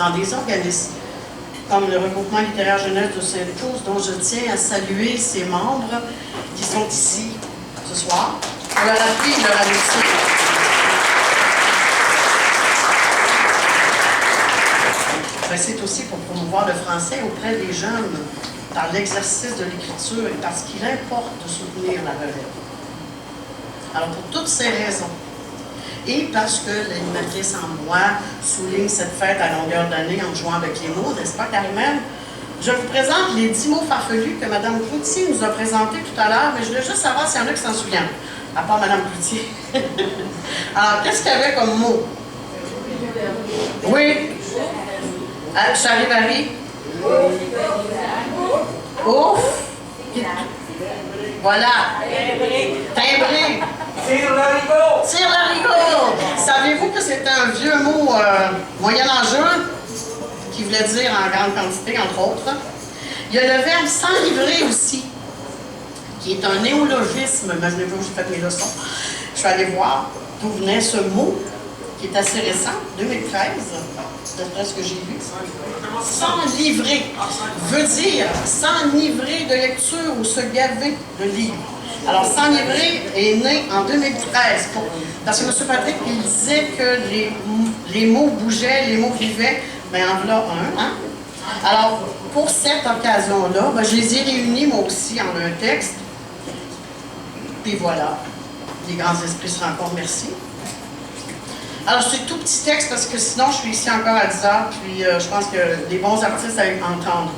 dans des organismes comme le regroupement littéraire jeunesse de Sainte-Chose, dont je tiens à saluer ses membres qui sont ici ce soir, pour leur appui et leur amitié. C'est aussi pour promouvoir le français auprès des jeunes dans l'exercice de l'écriture et parce qu'il importe de soutenir la relève. Alors pour toutes ces raisons, et parce que l'animatrice en moi souligne cette fête à longueur d'année en jouant avec les mots, n'est-ce pas, Carmen? Je vous présente les 10 mots farfelus que Mme Cloutier nous a présentés tout à l'heure, mais je voulais juste savoir s'il y en a qui s'en souviennent, à part Mme Cloutier. Alors, qu'est-ce qu'il y avait comme mot? Oui. Charivari. Ouf. Voilà. Timbré. Tire-larigot! Savez-vous que c'est un vieux mot moyen-âgeux qui voulait dire en grande quantité, entre autres? Il y a le verbe s'enivrer aussi, qui est un néologisme. Imaginez-vous que j'ai fait mes leçons. Je suis allée voir d'où venait ce mot, qui est assez récent, 2013, d'après ce que j'ai lu. S'enivrer veut dire s'enivrer de lecture ou se gaver de livres. Alors, s'enivrer est né en 2013, parce que M. Patrick, il disait que les mots bougeaient, les mots vivaient, mais en voilà un. Hein? Alors, pour cette occasion-là, je les ai réunis, moi aussi, en un texte. Et voilà, les grands esprits se rencontrent, merci. Alors, c'est tout petit texte, parce que sinon, je suis ici encore à 10 heures, puis je pense que les bons artistes allaient entendre.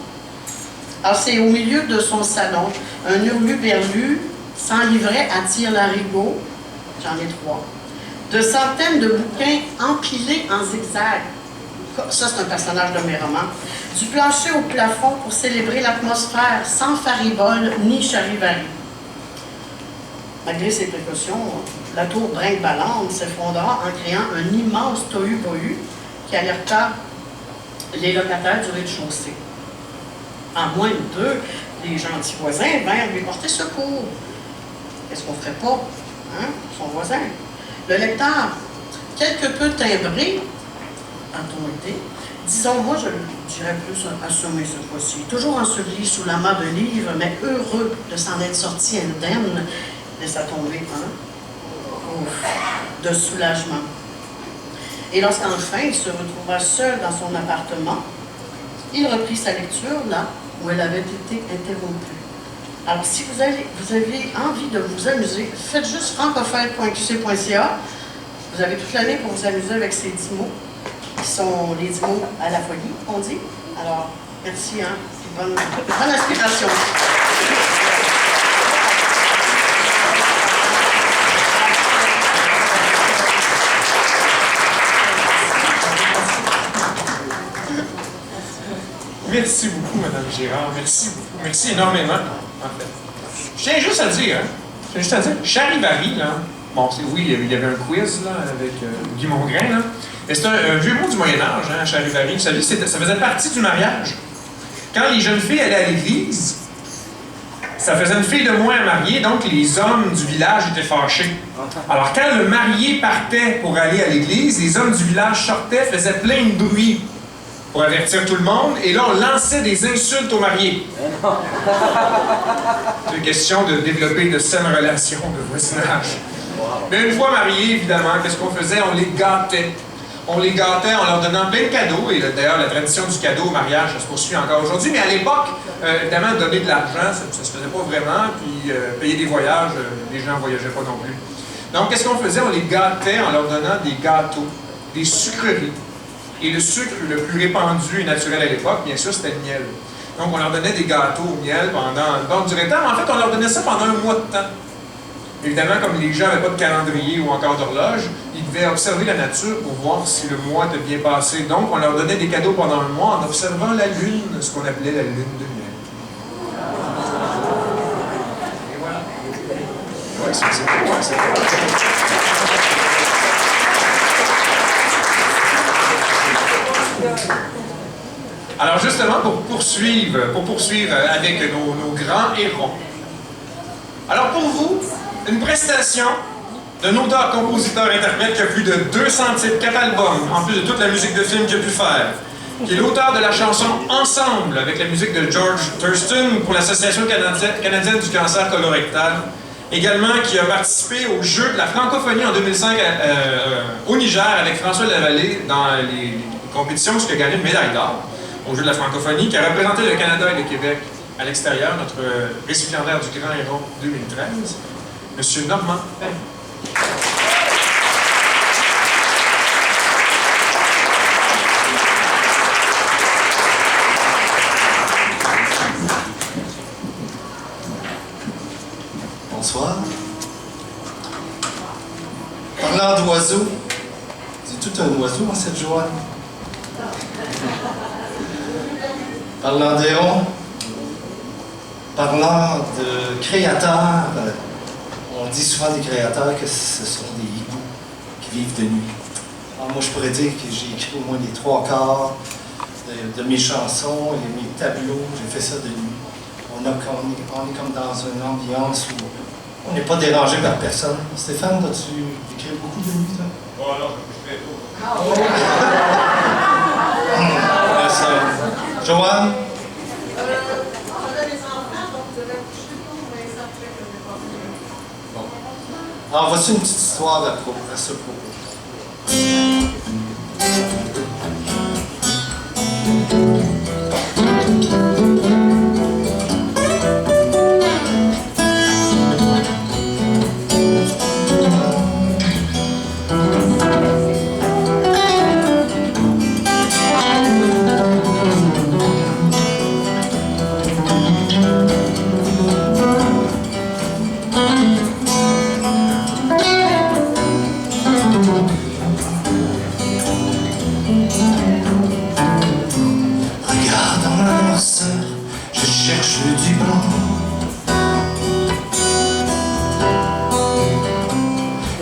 Alors, c'est au milieu de son salon, un hurlu-berlu, s'enivrait à tire-larigot, j'en ai 3, de centaines de bouquins empilés en zigzag. Ça, c'est un personnage de mes romans. Du plancher au plafond pour célébrer l'atmosphère, sans faribole ni charivari. Malgré ces précautions, la tour brinque-ballante s'effondra en créant un immense tohu-bohu qui alerta les locataires du rez-de-chaussée. En moins de 2, les gentils voisins vinrent lui porter secours. Qu'est-ce qu'on ne ferait pas, hein, son voisin? Le lecteur, quelque peu timbré, a-t-on été, disons, moi, je dirais plus assommé cette fois-ci, toujours enseveli sous l'amas de livres, mais heureux de s'en être sorti indemne, laissa tomber de soulagement. Et lorsqu'enfin il se retrouva seul dans son appartement, il reprit sa lecture là où elle avait été interrompue. Alors, si vous avez envie de vous amuser, faites juste francophile.qc.ca. Vous avez toute l'année pour vous amuser avec ces 10 mots, qui sont les 10 mots à la folie, on dit. Alors, merci, hein, bonne inspiration. Merci beaucoup, Mme Girard. Merci beaucoup. Merci énormément, en fait. Je tiens juste à dire, Charivari, là. Bon, oui, il y avait un quiz, là, avec Guy Mongrain, là. Mais c'est un vieux mot du Moyen-Âge, hein, Charivari. Vous savez, ça faisait partie du mariage. Quand les jeunes filles allaient à l'église, ça faisait une fille de moins à marier, donc les hommes du village étaient fâchés. Alors, quand le marié partait pour aller à l'église, les hommes du village sortaient, faisaient plein de bruit pour avertir tout le monde, et là, on lançait des insultes aux mariés. C'est une question de développer de saines relations de voisinage. Mais une fois mariés, évidemment, qu'est-ce qu'on faisait? On les gâtait. On les gâtait en leur donnant plein de cadeaux, et d'ailleurs, la tradition du cadeau au mariage, ça se poursuit encore aujourd'hui, mais à l'époque, évidemment, donner de l'argent, ça ne se faisait pas vraiment, puis payer des voyages, les gens ne voyageaient pas non plus. Donc, qu'est-ce qu'on faisait? On les gâtait en leur donnant des gâteaux, des sucreries. Et le sucre le plus répandu et naturel à l'époque, bien sûr, c'était le miel. Donc, on leur donnait des gâteaux au miel pendant une bonne durée de temps, mais en fait, on leur donnait ça pendant un mois de temps. Évidemment, comme les gens n'avaient pas de calendrier ou encore d'horloge, ils devaient observer la nature pour voir si le mois était bien passé. Donc, on leur donnait des cadeaux pendant un mois en observant la lune, ce qu'on appelait la lune de miel. Et voilà. Ouais, c'est Alors justement, pour poursuivre avec nos grands héros. Alors pour vous, une prestation d'un auteur-compositeur-interprète qui a plus de 200 titres, 4 albums, en plus de toute la musique de film qu'il a pu faire. qui est l'auteur de la chanson Ensemble, avec la musique de George Thurston pour l'Association canadienne du cancer colorectal. Également, qui a participé aux Jeux de la francophonie en 2005 au Niger avec François Lavallée dans les compétitions, qui a gagné une médaille d'or aux Jeux de la francophonie, qui a représenté le Canada et le Québec à l'extérieur, notre récipiendaire du Grand Héron 2013, M. Normand Payne. Bonsoir. Parlant d'oiseaux, c'est tout un oiseau en cette joie. Parlant d'héron, parlant de créateurs, on dit souvent des créateurs que ce sont des hiboux qui vivent de nuit. Alors moi je pourrais dire que j'ai écrit au moins les 3/4 de mes chansons et mes tableaux, j'ai fait ça de nuit. On est comme dans une ambiance où on n'est pas dérangé par personne. Stéphane, as-tu écrit beaucoup de nuit, toi? Oh non, je fais tout. Merci. Joanne? J'avais des enfants, donc je devais coucher tôt, mais ça fait que je n'ai pas pu. Bon. Alors, voici une petite histoire à ce propos.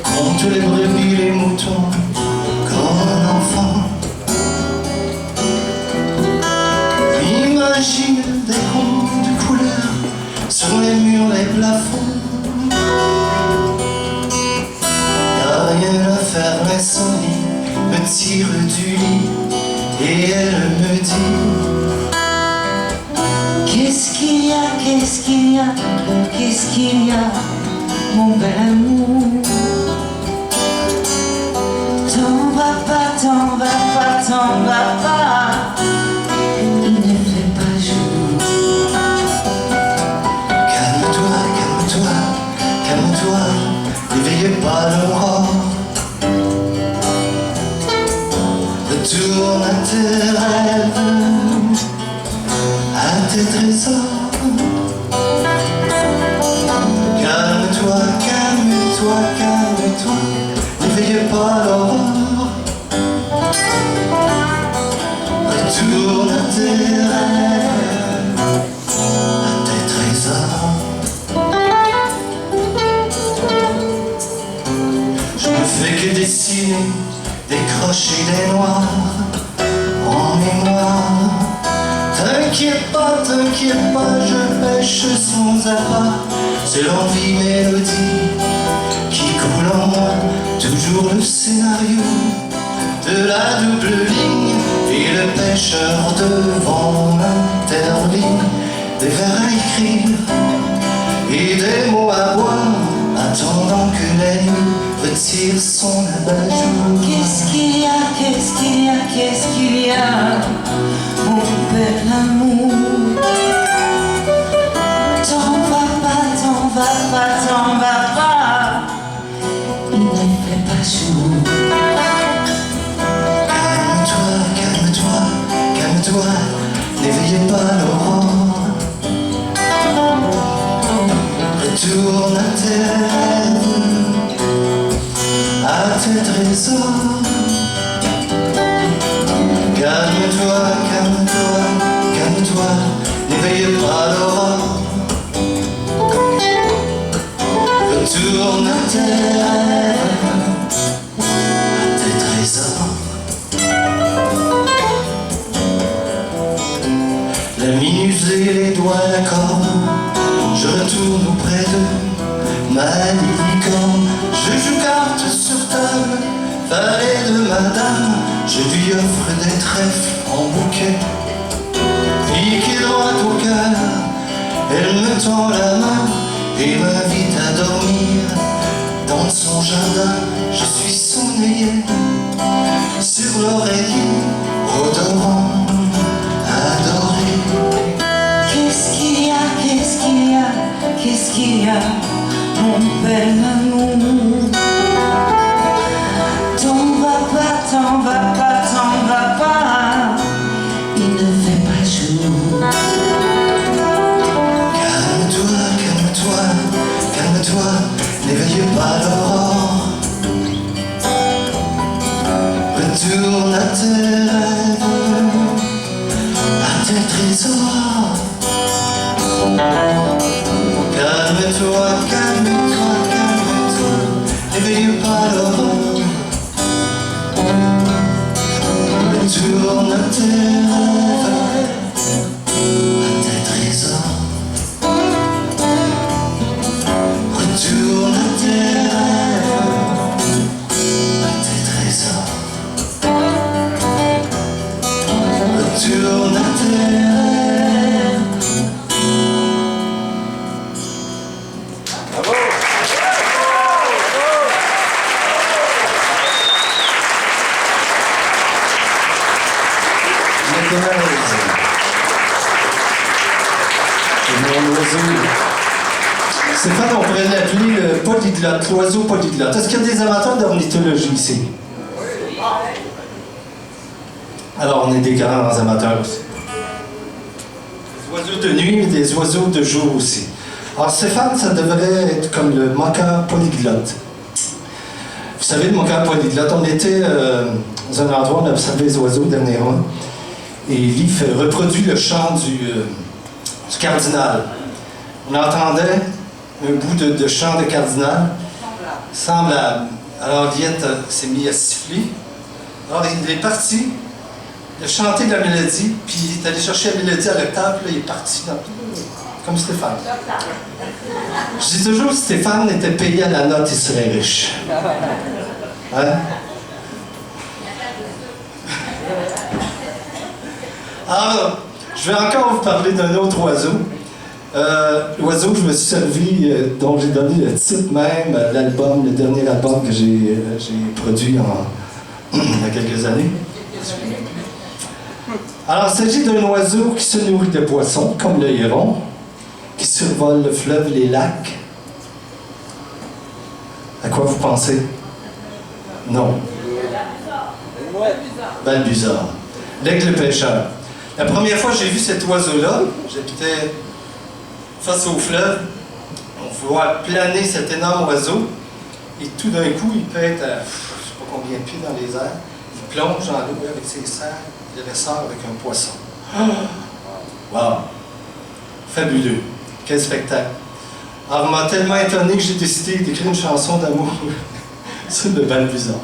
Compte les brebis, les moutons, comme un enfant. Imagine des ronds de couleurs sur les murs, les plafonds. Y'a rien à faire, mais son lit me tire du lit et elle me dit: qu'est-ce qu'il y a, qu'est-ce qu'il y a, qu'est-ce qu'il y a, mon bel amour? T'en vas pas, t'en vas pas, t'en vas pas, il ne fait pas jour. Calme-toi, calme-toi, calme-toi, n'éveille pas l'aurore. Retourne à tes rêves, à tes trésors. Calme-toi, calme-toi, calme-toi, n'éveille pas l'aurore. Retourne à tes rêves, à tes trésors. Je ne fais que dessiner, décrocher des noirs en mémoire. T'inquiète pas, je pêche sans appât. C'est l'envie mélodie qui coule en moi. Toujours le scénario de la double ligne et le pêcheur devant l'interligne. Des vers à écrire et des mots à boire, attendant que la nuit retire son abat-jour. Qu'est-ce qu'il y a, qu'est-ce qu'il y a, qu'est-ce qu'il y a, mon bel amour? T'en vas pas, t'en vas pas, t'en vas pas, il ne fait pas jour. Calme-toi, calme-toi, calme-toi, n'éveillez pas l'aurore. Retourne à tes rêves, à tes trésors. Calme-toi, calme-toi, calme-toi, n'éveille pas l'aurore. Retourne à tes rêves, à tes trésors. La minute et les doigts à la corde, je retourne auprès de ma licorne. Je joue carte sur table, valet de madame. Je lui offre des trèfles en bouquet, piqué droit au cœur. Elle me tend la main et m'invite à dormir dans son jardin. Je suis son œillet sur l'oreiller, odorant, adoré. Qu'est-ce qu'il y a, qu'est-ce qu'il y a, qu'est-ce qu'il y a, mon bel amour? T'en vas pas, t'en vas pas, t'en vas pas, il ne fait pas jour. Calme-toi, calme-toi, calme-toi, n'éveille pas l'aurore. Retourne à tes rêves, à tes trésors. Calme-toi, calme-toi, calme-toi, n'éveille pas l'aurore. Retourne à tes rêves, à tes trésors. Retourne à tes rêves, à tes trésors. Retourne à tes rêves. Bravo! Mon oiseau. Stéphane, on pourrait l'appeler le polyglotte, l'oiseau polyglotte. Est-ce qu'il y a des amateurs d'ornithologie ici? Alors, on est des grands amateurs aussi. Des oiseaux de nuit, mais des oiseaux de jour aussi. Alors, Stéphane, ça devrait être comme le moqueur polyglotte. Vous savez, le moqueur polyglotte, on était dans un endroit où on observait les oiseaux dernièrement. Et Lee reproduit le chant du cardinal. On entendait un bout de chant de cardinal semblable. Alors Liette s'est mis à siffler. Alors il est parti, il a chanté la mélodie, puis il est allé chercher la mélodie à l'octave, puis là, il est parti comme Stéphane. Je dis toujours que Stéphane était payé à la note, il serait riche. Hein? Alors, je vais encore vous parler d'un autre oiseau. L'oiseau que je me suis servi, dont j'ai donné le titre même à l'album, le dernier album que j'ai produit il y a quelques années. Alors, il s'agit d'un oiseau qui se nourrit de poissons, comme le héron, qui survole le fleuve, les lacs. À quoi vous pensez? Non. Balbuzard. L'aigle pêcheur. La première fois que j'ai vu cet oiseau-là, j'habitais face au fleuve, on voit planer cet énorme oiseau, et tout d'un coup, il peut être à je ne sais pas combien de pieds dans les airs, il plonge dans l'eau avec ses serres, il ressort avec un poisson. Wow! Fabuleux! Quel spectacle! Alors, il m'a tellement étonné que j'ai décidé d'écrire une chanson d'amour sur le balbuzard.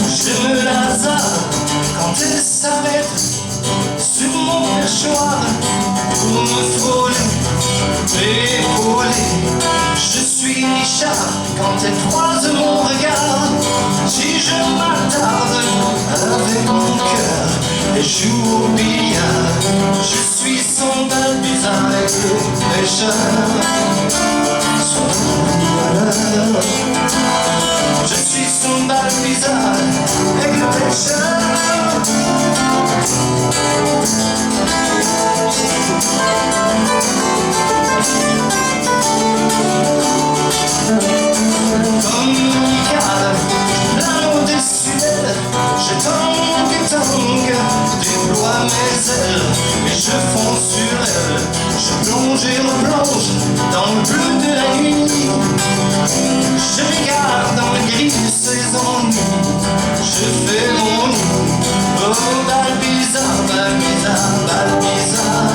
Je me hasard quand elle s'arrête sur mon perchoir pour me frôler, m'épauler. Je suis Richard quand elle croise mon regard. Si je m'attarde avec mon cœur et joue au billard, je suis son balbuzard avec le pêcheur. Je suis son balbuzard avec le pêcheur. Comme une cale, là au-dessus d'elle, je tangue, déploie mes ailes, et je fonce sur elle. Je plonge et replonge dans le bleu de la nuit. Je regarde dans le gris de ses ennuis. Je fais mon nid. Oh, balbuzard, balbuzard, balbuzard.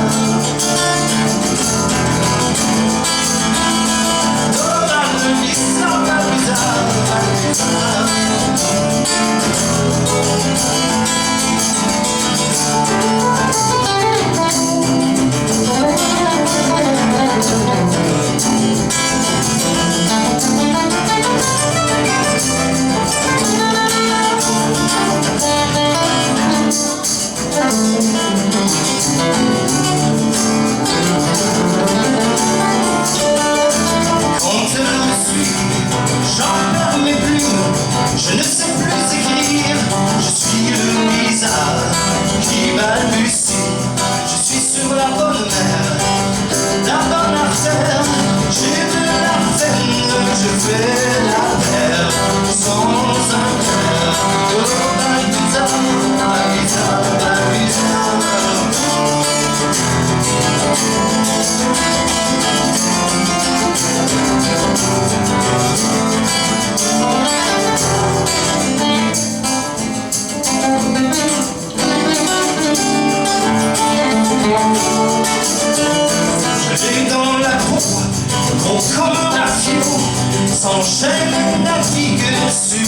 s'enchaîne la figure sur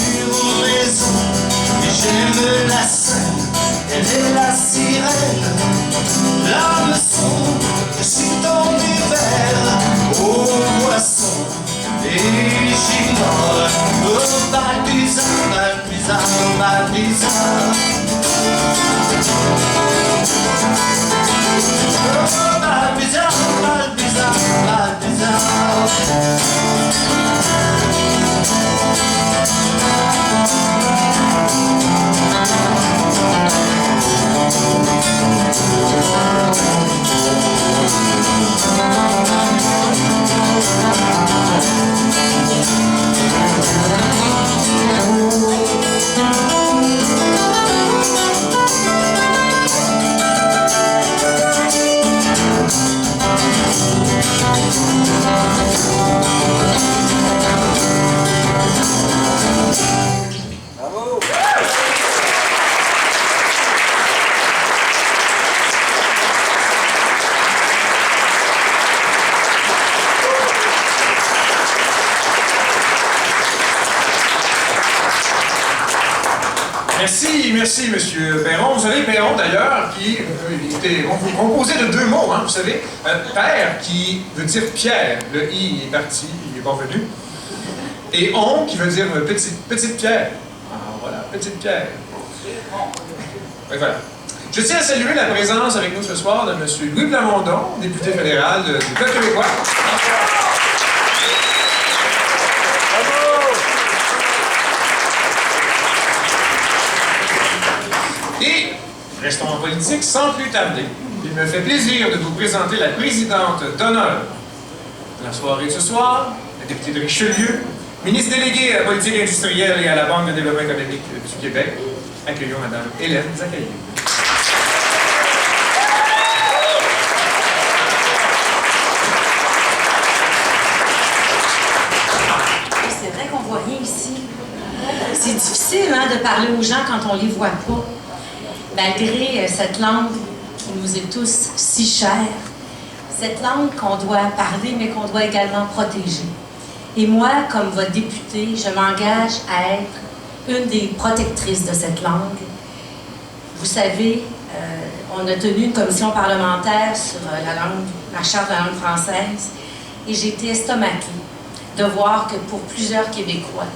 mes os. Et j'aime la scène, elle est la sirène, l'hameçon tendu vers au poisson. Et j'ignore, oh Balbuzard, Balbuzard, Balbuzard. Oh Balbuzard, Balbuzard, Balbuzard. Merci, monsieur Perron. Vous savez, Perron, d'ailleurs, qui était composé de deux mots, hein, vous savez. Père, qui veut dire Pierre. Le I est parti, il est pas venu. Et on, qui veut dire petite pierre. Ah, voilà, petite pierre. Et voilà. Je tiens à saluer la présence avec nous ce soir de monsieur Louis Plamondon, député fédéral du Bloc québécois. Et, restons en politique sans plus tarder. Il me fait plaisir de vous présenter la présidente d'honneur de la soirée de ce soir, la députée de Richelieu, ministre déléguée à la politique industrielle et à la Banque de développement économique du Québec. Accueillons Mme Hélène Zakaïev. C'est vrai qu'on voit rien ici. C'est difficile hein, de parler aux gens quand on les voit pas. Malgré cette langue qui nous est tous si chère, cette langue qu'on doit parler, mais qu'on doit également protéger. Et moi, comme votre députée, je m'engage à être une des protectrices de cette langue. Vous savez, on a tenu une commission parlementaire sur la charte de la langue française, et j'ai été estomaquée de voir que pour plusieurs Québécois,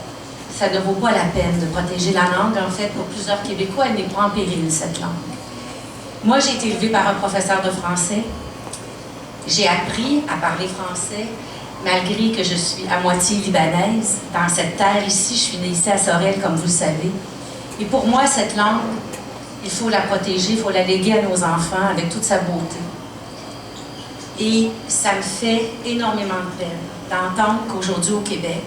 ça ne vaut pas la peine de protéger la langue. En fait, pour plusieurs Québécois, elle n'est pas en péril, cette langue. Moi, j'ai été élevée par un professeur de français. J'ai appris à parler français, malgré que je suis à moitié libanaise. Dans cette terre ici, je suis née ici à Sorel, comme vous le savez. Et pour moi, cette langue, il faut la protéger, il faut la léguer à nos enfants avec toute sa beauté. Et ça me fait énormément de peine d'entendre qu'aujourd'hui, au Québec,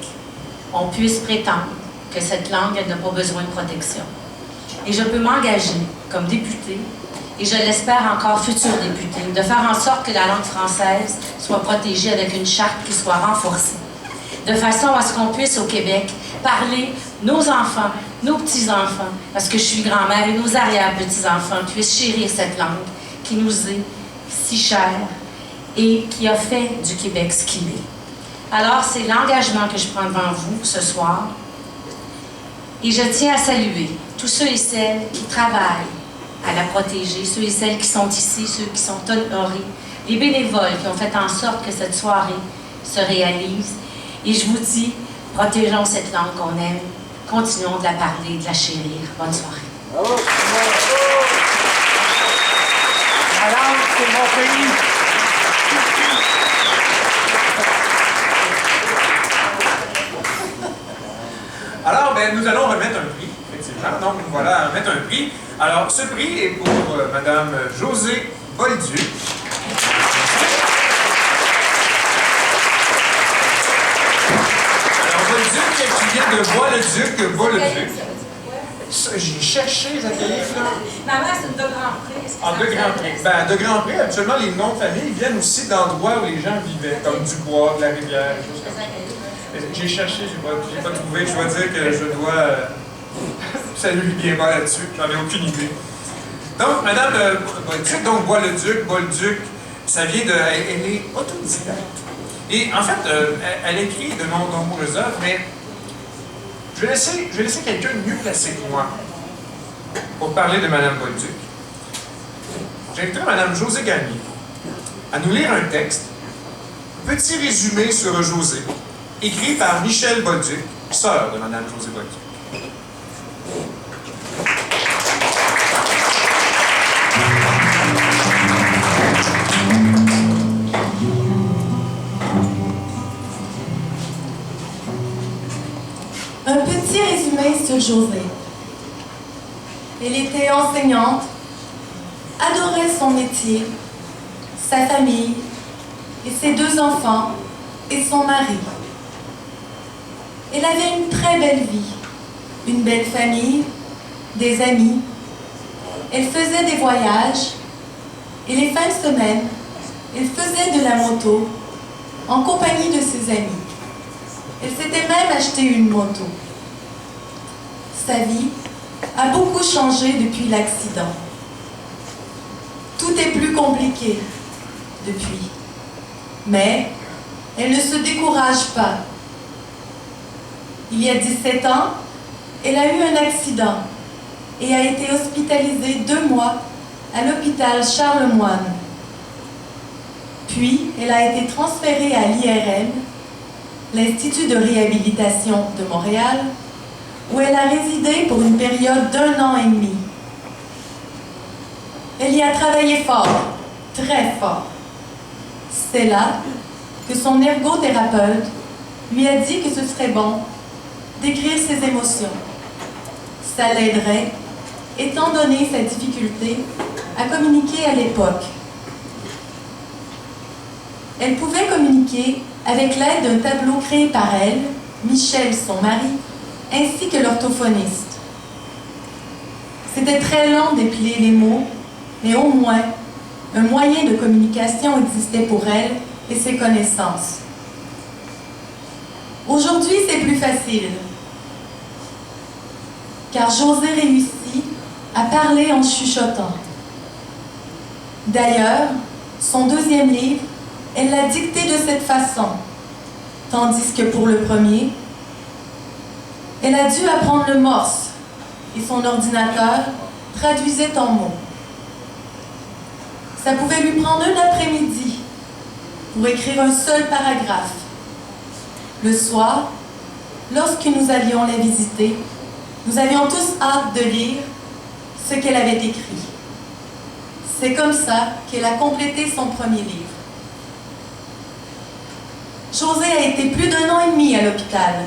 on puisse prétendre que cette langue, elle n'a pas besoin de protection. Et je peux m'engager comme députée, et je l'espère encore future députée, de faire en sorte que la langue française soit protégée avec une charte qui soit renforcée, de façon à ce qu'on puisse au Québec parler, nos enfants, nos petits-enfants, parce que je suis grand-mère, et nos arrière-petits-enfants puissent chérir cette langue qui nous est si chère et qui a fait du Québec ce qu'il est. Alors, c'est l'engagement que je prends devant vous ce soir. Et je tiens à saluer tous ceux et celles qui travaillent à la protéger, ceux et celles qui sont ici, ceux qui sont honorés, les bénévoles qui ont fait en sorte que cette soirée se réalise. Et je vous dis, protégeons cette langue qu'on aime, continuons de la parler, de la chérir. Bonne soirée. Bravo. La langue, c'est mon pays. Alors, ben, nous allons remettre un prix, effectivement. Donc, voilà, remettre un prix. Alors, ce prix est pour Mme Josée Bolduc. Alors, Bolduc, qui vient de Bois-le-Duc, Bois-le-Duc. J'ai cherché les ateliers, là. Ma mère, c'est une de Grand Prix. Ah, de Grand Prix. Ben, de Grand Prix, habituellement, les noms de famille viennent aussi d'endroits où les gens vivaient, comme Dubois, de la Rivière, des choses comme ça. J'ai cherché, j'ai pas trouvé. Je dois dire que je dois saluer bien bas là-dessus. J'en ai aucune idée. Donc, Madame Bolduc, donc Bois-le-Duc, Bolduc, ça vient de... Elle est autodidacte. Et en fait, elle écrit de nombreuses œuvres, mais je vais laisser quelqu'un de mieux placé que moi pour parler de Mme Bolduc. J'inviterai Mme Josée Gagné à nous lire un texte, petit résumé sur Josée, écrit par Michel Bolduc, sœur de Mme Josée Bolduc. Un petit résumé sur Josée. Elle était enseignante, adorait son métier, sa famille et ses 2 enfants et son mari. Elle avait une très belle vie, une belle famille, des amis. Elle faisait des voyages et les fins de semaine, elle faisait de la moto en compagnie de ses amis. Elle s'était même acheté une moto. Sa vie a beaucoup changé depuis l'accident. Tout est plus compliqué depuis. Mais elle ne se décourage pas. Il y a 17 ans, elle a eu un accident et a été hospitalisée 2 mois à l'hôpital Charlemagne. Puis, elle a été transférée à l'IRM, l'Institut de réhabilitation de Montréal, où elle a résidé pour une période d'1 an et demi. Elle y a travaillé fort, très fort. C'est là que son ergothérapeute lui a dit que ce serait bon d'écrire ses émotions. Ça l'aiderait, étant donné sa difficulté à communiquer à l'époque. Elle pouvait communiquer avec l'aide d'un tableau créé par elle, Michel, son mari, ainsi que l'orthophoniste. C'était très long d'épiler les mots, mais au moins, un moyen de communication existait pour elle et ses connaissances. Aujourd'hui, c'est plus facile, car Josée réussit à parler en chuchotant. D'ailleurs, son 2e livre, elle l'a dicté de cette façon, tandis que pour le premier, elle a dû apprendre le morse et son ordinateur traduisait en mots. Ça pouvait lui prendre un après-midi pour écrire un seul paragraphe. Le soir, lorsque nous allions la visiter, nous avions tous hâte de lire ce qu'elle avait écrit. C'est comme ça qu'elle a complété son premier livre. Josée a été plus d'1 an et demi à l'hôpital.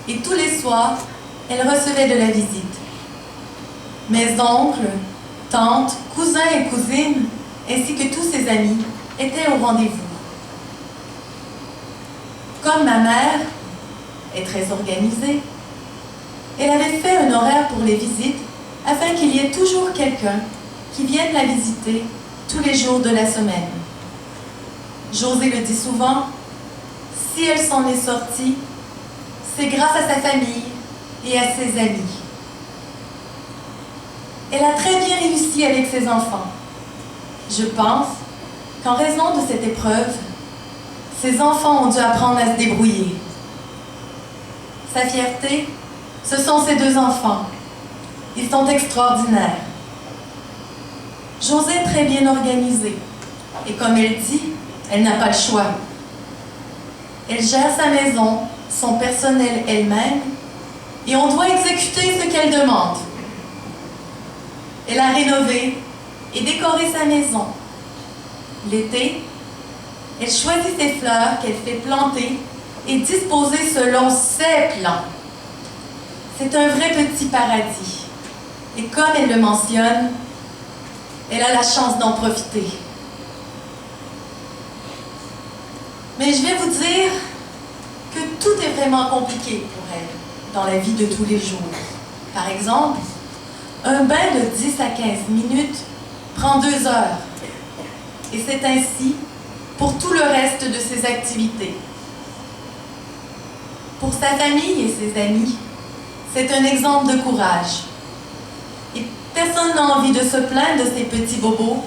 Et tous les soirs, elle recevait de la visite. Mes oncles, tantes, cousins et cousines, ainsi que tous ses amis, étaient au rendez-vous. Comme ma mère est très organisée, elle avait fait un horaire pour les visites afin qu'il y ait toujours quelqu'un qui vienne la visiter tous les jours de la semaine. Josée le dit souvent, si elle s'en est sortie, c'est grâce à sa famille et à ses amis. Elle a très bien réussi avec ses enfants. Je pense qu'en raison de cette épreuve, ses enfants ont dû apprendre à se débrouiller. Sa fierté, ce sont ses 2 enfants. Ils sont extraordinaires. Josée est très bien organisée. Et comme elle dit, elle n'a pas le choix. Elle gère sa maison, son personnel elle-même, et on doit exécuter ce qu'elle demande. Elle a rénové et décoré sa maison. L'été, elle choisit ses fleurs qu'elle fait planter et disposer selon ses plans. C'est un vrai petit paradis. Et comme elle le mentionne, elle a la chance d'en profiter. Mais je vais vous dire que tout est vraiment compliqué pour elle dans la vie de tous les jours. Par exemple, un bain de 10 à 15 minutes prend 2 heures. Et c'est ainsi pour tout le reste de ses activités. Pour sa famille et ses amis, c'est un exemple de courage. Et personne n'a envie de se plaindre de ces petits bobos.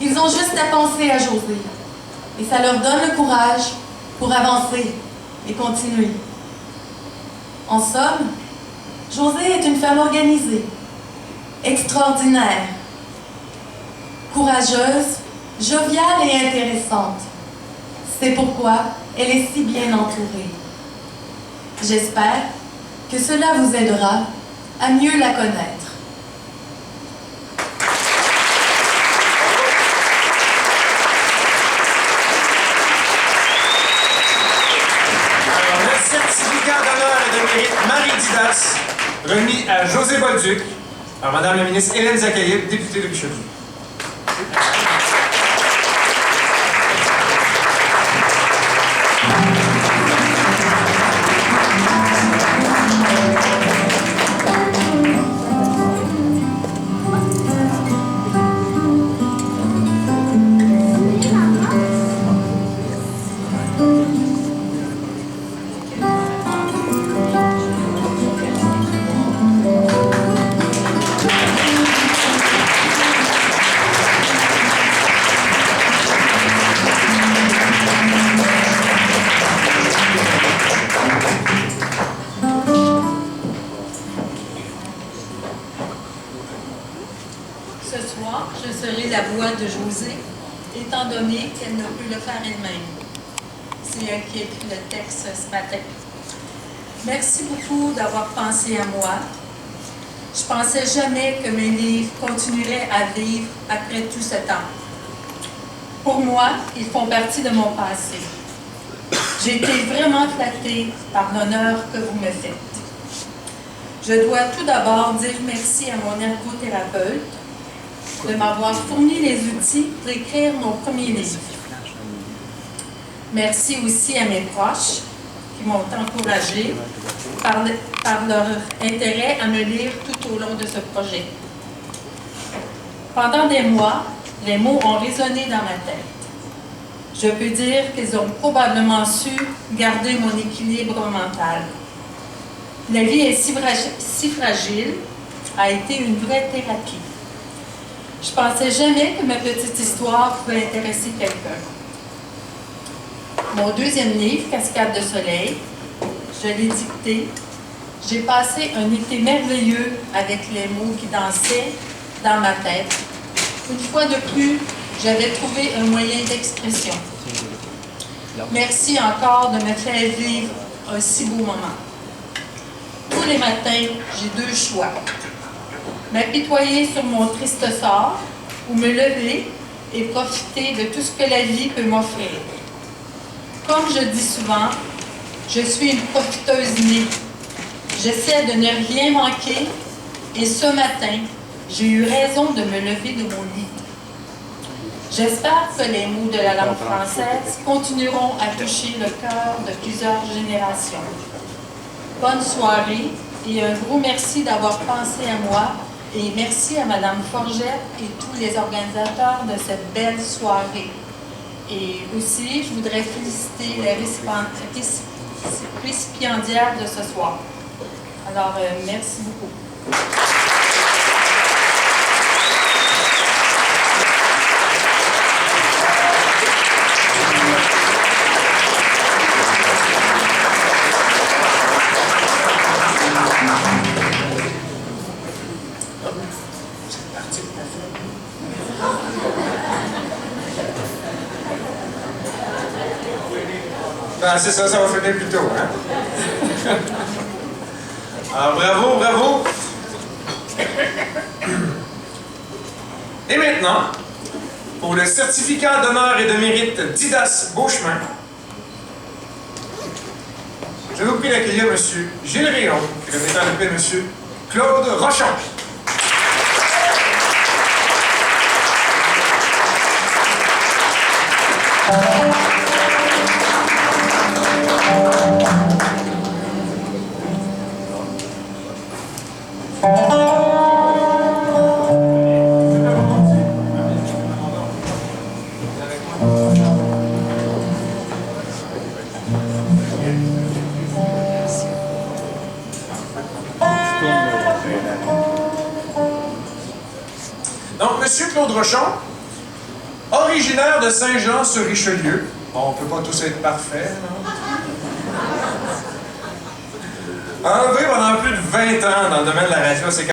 Ils ont juste à penser à Josée. et ça leur donne le courage pour avancer et continuer. En somme, Josée est une femme organisée, extraordinaire, courageuse, joviale et intéressante. C'est pourquoi elle est si bien entourée. J'espère que cela vous aidera à mieux la connaître. Alors, le certificat d'honneur et de mérite Marie Didas, remis à José Bolduc par Madame la ministre Hélène Zakaïev, députée de Richelieu. Ce soir, je serai la voix de Josée, étant donné qu'elle ne peut le faire elle-même. C'est elle qui a écrit le texte ce matin. Merci beaucoup d'avoir pensé à moi. Je pensais jamais que mes livres continueraient à vivre après tout ce temps. Pour moi, ils font partie de mon passé. J'ai été vraiment flattée par l'honneur que vous me faites. Je dois tout d'abord dire merci à mon ergothérapeute de m'avoir fourni les outils pour écrire mon premier livre. Merci aussi à mes proches qui m'ont encouragée par leur intérêt à me lire tout au long de ce projet. Pendant des mois, les mots ont résonné dans ma tête. Je peux dire qu'ils ont probablement su garder mon équilibre mental. La vie est si fragile, a été une vraie thérapie. Je pensais jamais que ma petite histoire pouvait intéresser quelqu'un. Mon deuxième livre, Cascade de soleil, je l'ai dicté. J'ai passé un été merveilleux avec les mots qui dansaient dans ma tête. Une fois de plus, j'avais trouvé un moyen d'expression. Merci encore de me faire vivre un si beau moment. Tous les matins, j'ai deux choix. M'apitoyer sur mon triste sort ou me lever et profiter de tout ce que la vie peut m'offrir. Comme je dis souvent, je suis une profiteuse née. J'essaie de ne rien manquer et ce matin, j'ai eu raison de me lever de mon lit. J'espère que les mots de la langue française continueront à toucher le cœur de plusieurs générations. Bonne soirée et un gros merci d'avoir pensé à moi et merci à Mme Forgette et tous les organisateurs de cette belle soirée. Et aussi, je voudrais féliciter les récipiendaires de ce soir. Alors, merci beaucoup. Ben, c'est ça, ça va finir plus tôt, hein? Alors, bravo, bravo! Et maintenant, pour le certificat d'honneur et de mérite Didas Beauchemin, je vous prie d'accueillir M. Gilles Réon, qui remet en paix M. Claude Rochon. Donc, M. Claude Rochon Originaire de Saint-Jean-sur-Richelieu. Bon, on peut pas tous être parfaits, non? Enlevé pendant plus de 20 ans dans le domaine de la radio à CKRL.